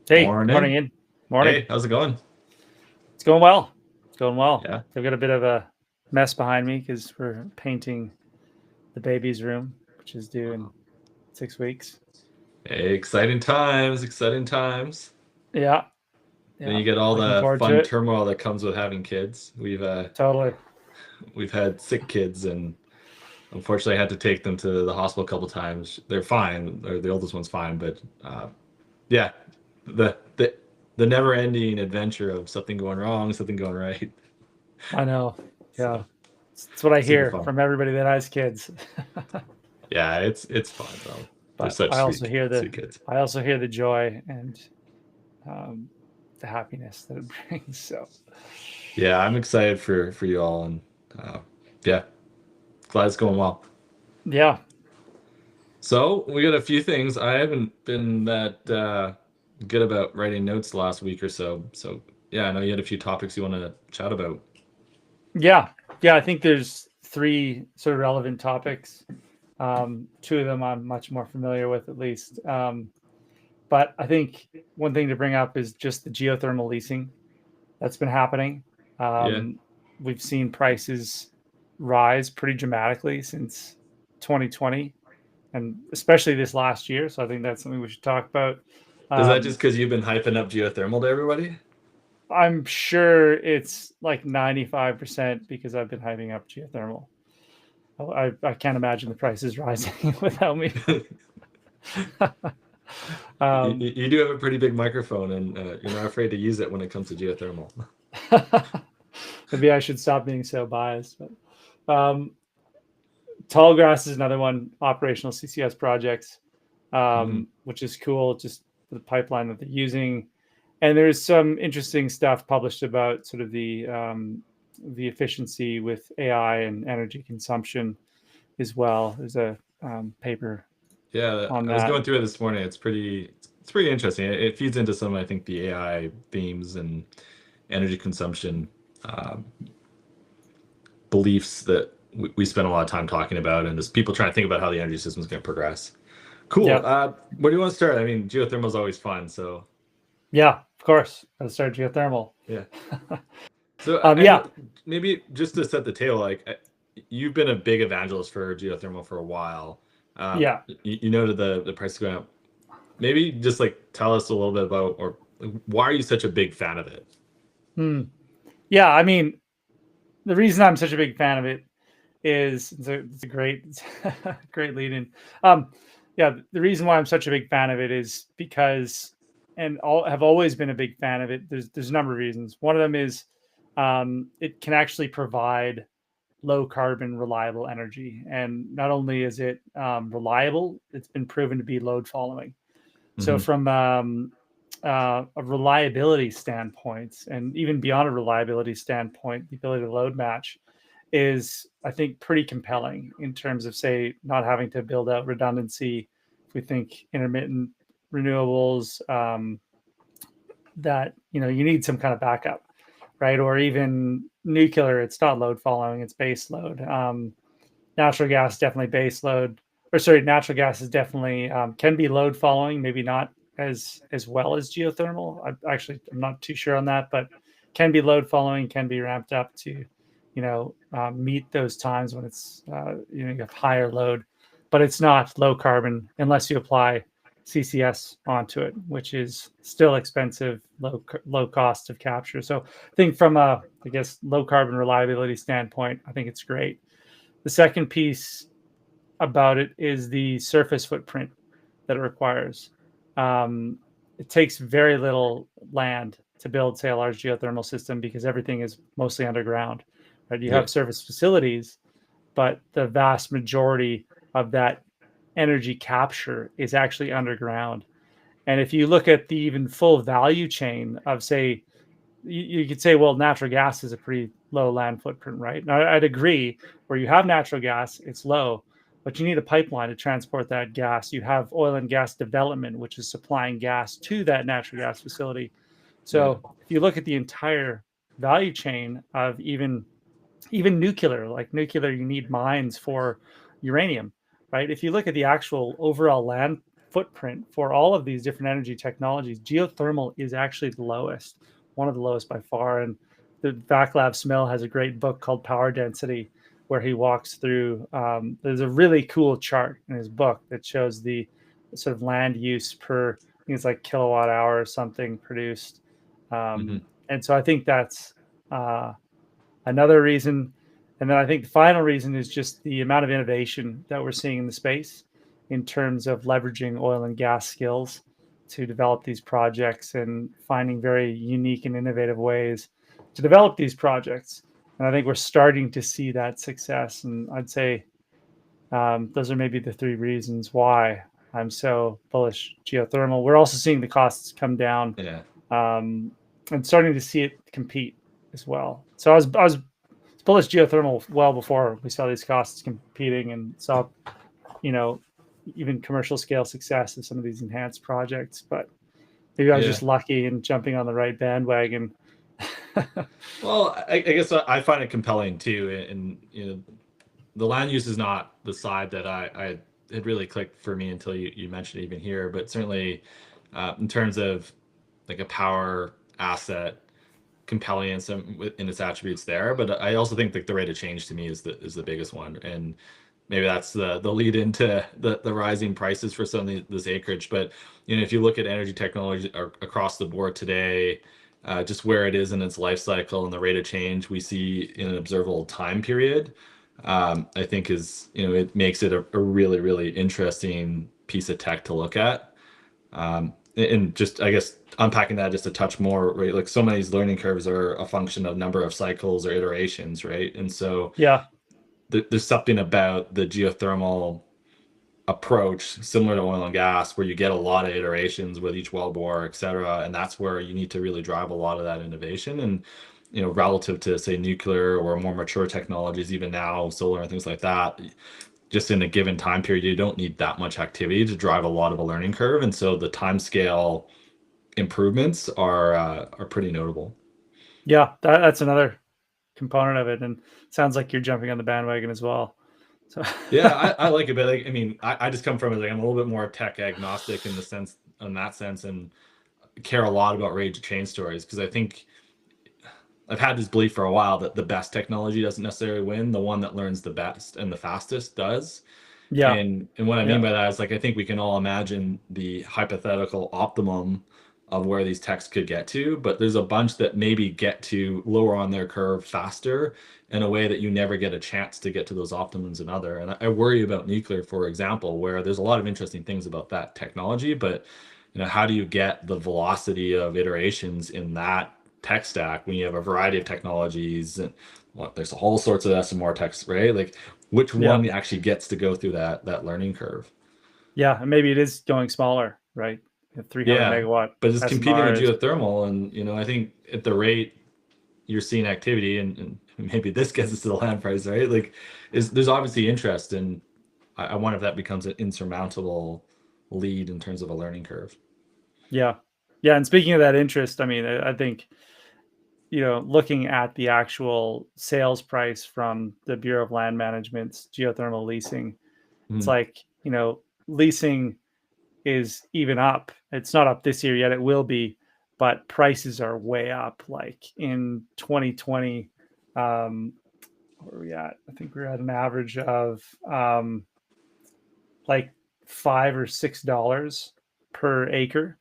Hey, morning Morning. in. Morning. Hey, how's it going? It's going well. It's going well. Yeah. I've got a bit of a mess behind me because we're painting the baby's room, which is due in 6 weeks. Hey, exciting times, exciting times. Yeah, Then yeah. you get all Looking the forward to fun it. turmoil that comes with having kids. Totally. We've had sick kids and unfortunately I had to take them to the hospital a couple times. They're fine, or the oldest one's fine, but yeah, the the the never-ending adventure of something going wrong, something going right. I know. Yeah. So It's what I super hear fun. from everybody that has kids. Yeah, it's fun though. They're But such sweet kids. I also hear the joy and um, the happiness that it brings. So Yeah, I'm excited for you all and uh, yeah, glad it's going well. yeah, So we got a few things. I haven't been that good about writing notes the last week or so. So yeah, I know you had a few topics you want to chat about. yeah, yeah. I think there's three sort of relevant topics. Two of them I'm much more familiar with, at least. But I think one thing to bring up is just the geothermal leasing that's been happening. Yeah. Um, we've seen prices rise pretty dramatically since 2020, and especially this last year. So I think that's something we should talk about. Is that just Um, because you've been hyping up geothermal to everybody? I'm sure it's like 95% because I've been hyping up geothermal. I can't imagine the prices rising without me. um, You do have a pretty big microphone, and you're not afraid to use it when it comes to geothermal. maybe I should stop being so biased. But Tallgrass is another one, operational CCS projects, Mhm. which is cool, just the pipeline that they're using. And there's some interesting stuff published about sort of the efficiency with AI and energy consumption as well. There's a paper Yeah, on I was that. going through it this morning. It's pretty interesting. It feeds into some, I think, the AI themes and energy consumption um, beliefs that we spend a lot of time talking about, and just people trying to think about how the energy system is going to progress. Cool. Yeah, Where do you want to start? I mean, geothermal is always fun. So yeah, of course. Let's start geothermal. yeah. So I Yeah, know maybe just to set the table, you've been a big evangelist for geothermal for a while. yeah. You noted the price going up. Maybe just like tell us a little bit about, or like, why are you such a big fan of it? Hmm. Yeah, I mean, the reason I'm such a big fan of it is it's a great great lead in. Um, yeah, the reason why I'm such a big fan of it is because, and all have always been a big fan of it. There's a number of reasons. One of them is it can actually provide low carbon, reliable energy, and not only is it reliable, it's been proven to be load following. So Hmm. from a reliability standpoint, and even beyond a reliability standpoint, the ability to load match is, I think, pretty compelling in terms of, say, not having to build out redundancy. If we think intermittent renewables, that you need some kind of backup, right? Or even nuclear, it's not load following; it's base load. Natural gas definitely base load, or sorry, natural gas is definitely can be load following, maybe not as well as geothermal. I'm not too sure on that, but can be load following, can be ramped up to meet those times when it's you have higher load, but it's not low carbon unless you apply CCS onto it, which is still expensive, low cost of capture. So I think from a, I guess, low carbon reliability standpoint, I think it's great. The second piece about it is the surface footprint that it requires. Um, it takes very little land to build, say, a large geothermal system because everything is mostly underground. Right? You Yeah. have surface facilities, but the vast majority of that energy capture is actually underground. And if you look at the even full value chain of, say, you could say, well, natural gas is a pretty low land footprint, right? Now, I'd agree. Where you have natural gas, it's low, but you need a pipeline to transport that gas. You have oil and gas development, which is supplying gas to that natural gas facility. Yeah. So if you look at the entire value chain of even nuclear, like nuclear, you need mines for uranium, right? If you look at the actual overall land footprint for all of these different energy technologies, geothermal is actually the lowest, one of the lowest by far. And the Vaclav Smil has a great book called Power Density, where he walks through. There's a really cool chart in his book that shows the sort of land use per, I think it's like kilowatt hour or something produced. Hmm. And so I think that's another reason. And then I think the final reason is just the amount of innovation that we're seeing in the space in terms of leveraging oil and gas skills to develop these projects and finding very unique and innovative ways to develop these projects. And I think we're starting to see that success. And I'd say those are maybe the three reasons why I'm so bullish geothermal. We're also seeing the costs come down, Yeah. and starting to see it compete as well. So I was bullish geothermal well before we saw these costs competing and saw, you know, even commercial scale success of some of these enhanced projects. But maybe I was Yeah. just lucky in jumping on the right bandwagon. Well, I guess I find it compelling too, and the land use is not the side that I had really clicked for me until you mentioned it even here, but certainly in terms of like a power asset, compelling in its attributes there. But I also think like the rate of change to me is the biggest one, and maybe that's the lead into the rising prices for some of this acreage. But if you look at energy technology across the board today, just where it is in its life cycle and the rate of change we see in an observable time period, I think is it makes it a really really interesting piece of tech to look at. And just I guess unpacking that just a touch more, right? Like so many of these learning curves are a function of number of cycles or iterations, right? And so Yeah. there's something about the geothermal approach similar to oil and gas where you get a lot of iterations with each wellbore, et cetera. And that's where you need to really drive a lot of that innovation. And relative to say nuclear or more mature technologies, even now solar and things like that, just in a given time period, you don't need that much activity to drive a lot of a learning curve. And so the time scale improvements are pretty notable. Yeah. That's another component of it. And it sounds like you're jumping on the bandwagon as well. So Yeah, I like it, but like I mean, I just come from it like I'm a little bit more tech agnostic in that sense, and care a lot about rate of change stories because I think I've had this belief for a while that the best technology doesn't necessarily win. The one that learns the best and the fastest does. yeah. And what I mean Yeah. by that is like I think we can all imagine the hypothetical optimum of where these techs could get to, but there's a bunch that maybe get to lower on their curve faster in a way that you never get a chance to get to those optimums in other. And I worry about nuclear, for example, where there's a lot of interesting things about that technology, but how do you get the velocity of iterations in that tech stack when you have a variety of technologies and well, there's all sorts of SMR techs, right? Like which Yeah. one actually gets to go through that learning curve? Yeah. And maybe it is going smaller, right? 300 Yeah, megawatt but it's competing with SMR is, geothermal, and I think at the rate you're seeing activity, and maybe this gets us to the land price, right? Like, is there's obviously interest, and I wonder if that becomes an insurmountable lead in terms of a learning curve. yeah. Yeah. And speaking of that interest, I mean, I think, looking at the actual sales price from the Bureau of Land Management's geothermal leasing, it's Mhm. like, leasing is even up. It's not up this year yet. It will be, but prices are way up. Like in 2020, um, where are we at? I think we're at an average of like $5 or $6 per acre.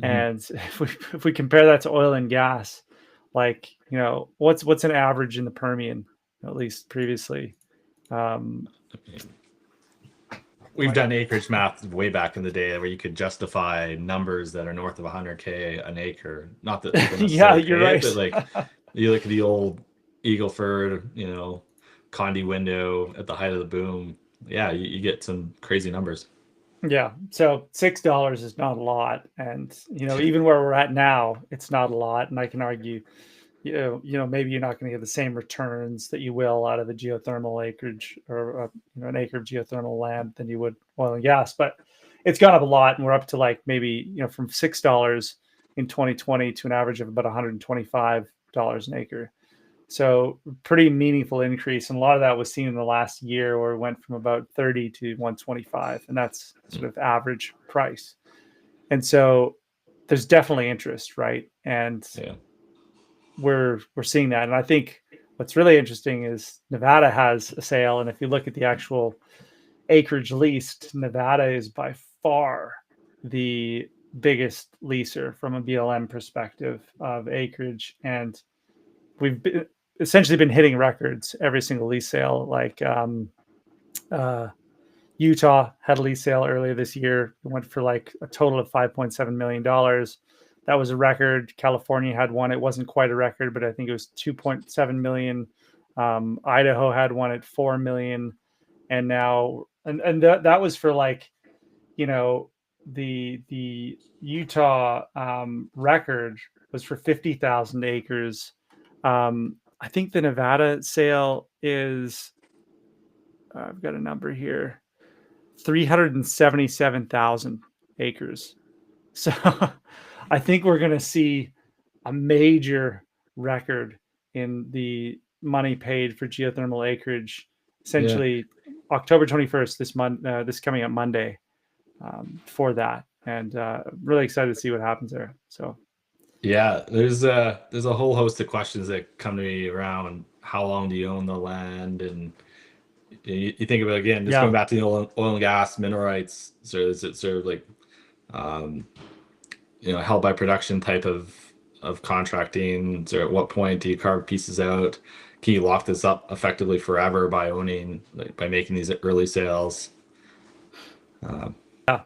Mhm. And if we compare that to oil and gas, like what's an average in the Permian, at least previously, um, We've like done acreage math way back in the day where you could justify numbers that are north of 100K an acre. Not that people yeah, necessarily you're pay it, right. but like you look at the old Eagleford, Condi window at the height of the boom. Yeah, you get some crazy numbers. Yeah. So $6 is not a lot. And even where we're at now, it's not a lot. And I can argue, maybe you're not going to get the same returns that you will out of a geothermal acreage or an acre of geothermal land than you would oil and gas. But it's gone up a lot, and we're up to like maybe from $6 in 2020 to an average of about $125 an acre. So pretty meaningful increase. And a lot of that was seen in the last year where it went from about 30 to 125. And that's sort of average price. And so there's definitely interest, right? And Yeah. we're seeing that. And I think what's really interesting is Nevada has a sale. And if you look at the actual acreage leased, Nevada is by far the biggest leaser from a BLM perspective of acreage. And we've essentially been hitting records every single lease sale. Like Utah had a lease sale earlier this year. It went for like a total of $5.7 million. That was a record. California had one. It wasn't quite a record, but I think it was 2.7 million. Idaho had one at 4 million. And now, and that was for like, you know, the Utah record was for 50,000 acres. I think the Nevada sale is, I've got a number here, 377,000 acres. So I think we're going to see a major record in the money paid for geothermal acreage, Yeah. essentially October 21st, this month, this coming up Monday, for that. And really excited to see what happens there. So Yeah, there's a whole host of questions that come to me around how long do you own the land, and you think about, again, just yeah, going back to the oil and gas mineral rights. So is it sort of like um, held by production type of contracting? So at what point do you carve pieces out? Can you lock this up effectively forever by owning, like, by making these early sales? Um, yeah.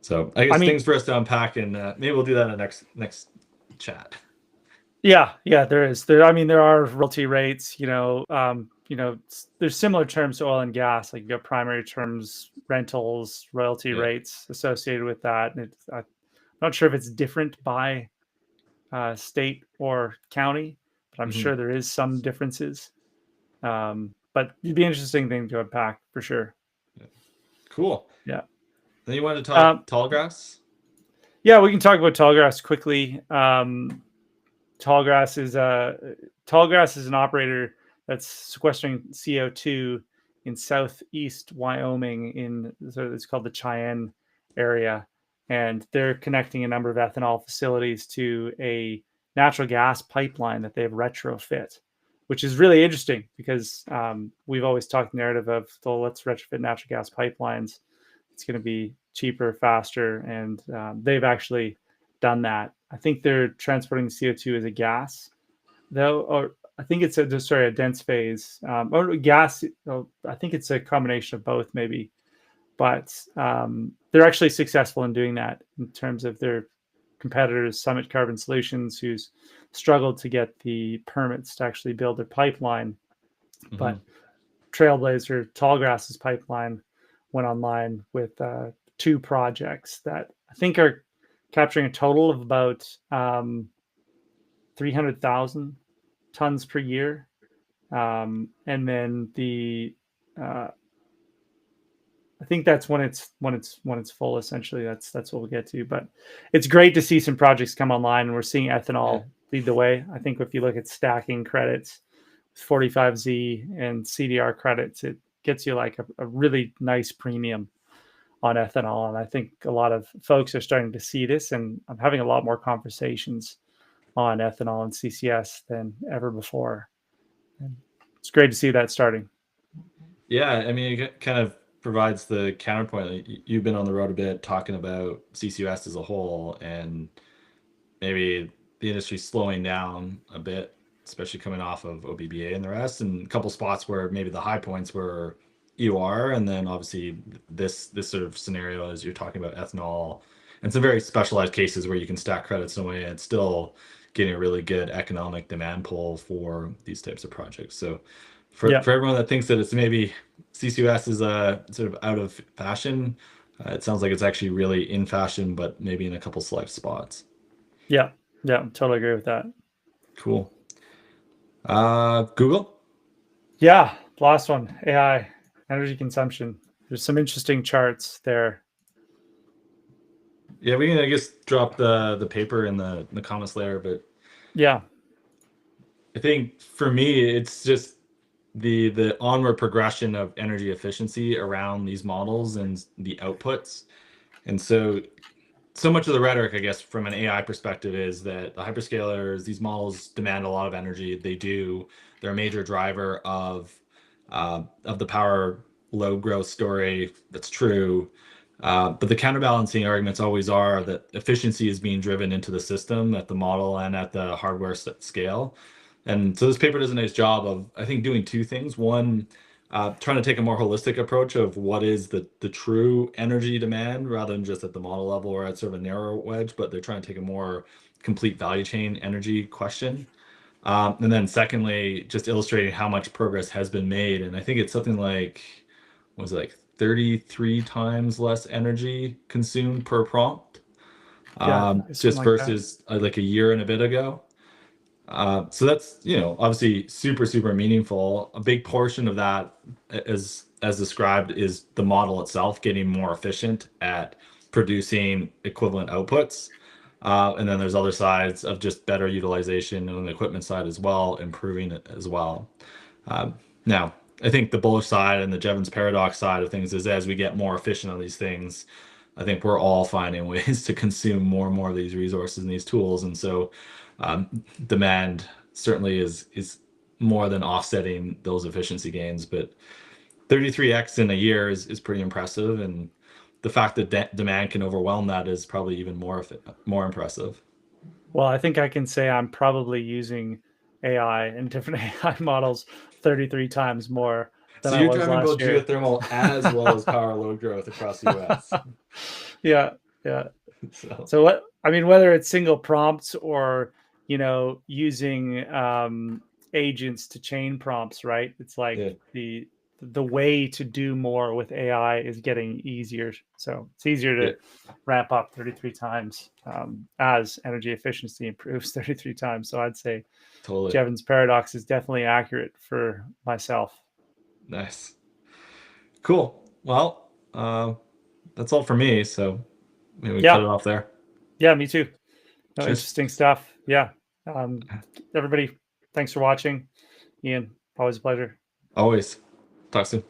so I I guess mean, things for us to unpack, and maybe we'll do that in the next chat. yeah, there is. I mean, there are royalty rates. There's similar terms to oil and gas. Like you got primary terms, rentals, royalty Yeah. rates associated with that. And I'm not sure if it's different by state or county, but I'm Hmm. sure there is some differences. But it'd be an interesting thing to unpack for sure. Yeah. Cool. Yeah. Then you wanted to Um, talk Tallgrass? yeah, we can talk about Tallgrass quickly. Tallgrass is an operator that's sequestering CO2 in southeast Wyoming. So it's called the Cheyenne area, and they're connecting a number of ethanol facilities to a natural gas pipeline that they have retrofit, which is really interesting because we've always talked the narrative of, well, let's retrofit natural gas pipelines. It's going to be cheaper, faster, and they've actually done that. I think they're transporting CO2 as a gas, though, or I think it's a dense phase, or gas. I think it's a combination of both, maybe. But they're actually successful in doing that in terms of their competitors, Summit Carbon Solutions, who's struggled to get the permits to actually build their pipeline. Hmm. But Trailblazer Tallgrass's pipeline went online with two projects that I think are capturing a total of about 300,000 tons per year. And then uh, I think that's when it's full. Essentially, that's what we'll get to. But it's great to see some projects come online, and we're seeing Yeah. ethanol lead the way. I think if you look at stacking credits, 45Z and CDR credits, it gets you like a really nice premium on ethanol. And I think a lot of folks are starting to see this, and I'm having a lot more conversations on ethanol and CCS than ever before. And it's great to see that starting. Yeah, I mean, it kind of provides the counterpoint. Like, you've been on the road a bit talking about CCUS as a whole, and maybe the industry slowing down a bit, especially coming off of OBBA and the rest, and a couple spots where maybe the high points were EOR, and then obviously this sort of scenario as you're talking about ethanol, and some very specialized cases where you can stack credits in a way and it's still getting a really good economic demand pull for these types of projects. So Yeah, for everyone that thinks that it's maybe CCUS is sort of out of fashion, it sounds like it's actually really in fashion, but maybe in a couple select spots. yeah, yeah. Totally agree with that. Cool. Google. Yeah, last one, AI, energy consumption. There's some interesting charts there. Yeah, we can, I guess, drop the paper in the comments later, but Yeah. I think for me, it's just the onward progression of energy efficiency around these models and the outputs. And so much of the rhetoric, I guess, from an AI perspective is that the hyperscalers, these models demand a lot of energy. They do. They're a major driver of the power load growth story. That's true. But the counterbalancing arguments always are that efficiency is being driven into the system at the model and at the hardware scale. And so this paper does a nice job of, I think, doing two things. One, trying to take a more holistic approach of what is the true energy demand rather than just at the model level or at sort of a narrow wedge, but they're trying to take a more complete value chain energy question. And then secondly, just illustrating how much progress has been made. And I think it's something like, what was it, like 33 times less energy consumed per prompt, Yeah, something just like that. versus like a year and a bit ago. So that's, obviously super, super meaningful. A big portion of that, as described, is the model itself getting more efficient at producing equivalent outputs. And then there's other sides of just better utilization on the equipment side as well, improving it as well. Now, I think the bullish side and the Jevons paradox side of things is as we get more efficient on these things, I think we're all finding ways to consume more and more of these resources and these tools. And so demand certainly is more than offsetting those efficiency gains. But 33x in a year is pretty impressive. And the fact that demand can overwhelm that is probably even more impressive. Well, I think I can say I'm probably using AI and different AI models 33 times more than So I you're was driving both last year. geothermal as well as power load growth across the US. Yeah, yeah. So So what I mean, whether it's single prompts or using agents to chain prompts, right? It's like yeah, the way to do more with AI is getting easier. So it's easier yeah, to ramp up 33 times as energy efficiency improves 33 times. So I'd say totally. Jevons paradox is definitely accurate for myself. Nice. Cool. Well, that's all for me. So maybe we cut Yeah, it off there. yeah, me too. No, Cheers. interesting stuff. Yeah. Um, everybody, thanks for watching. Ian, always a pleasure. Always. Talk soon.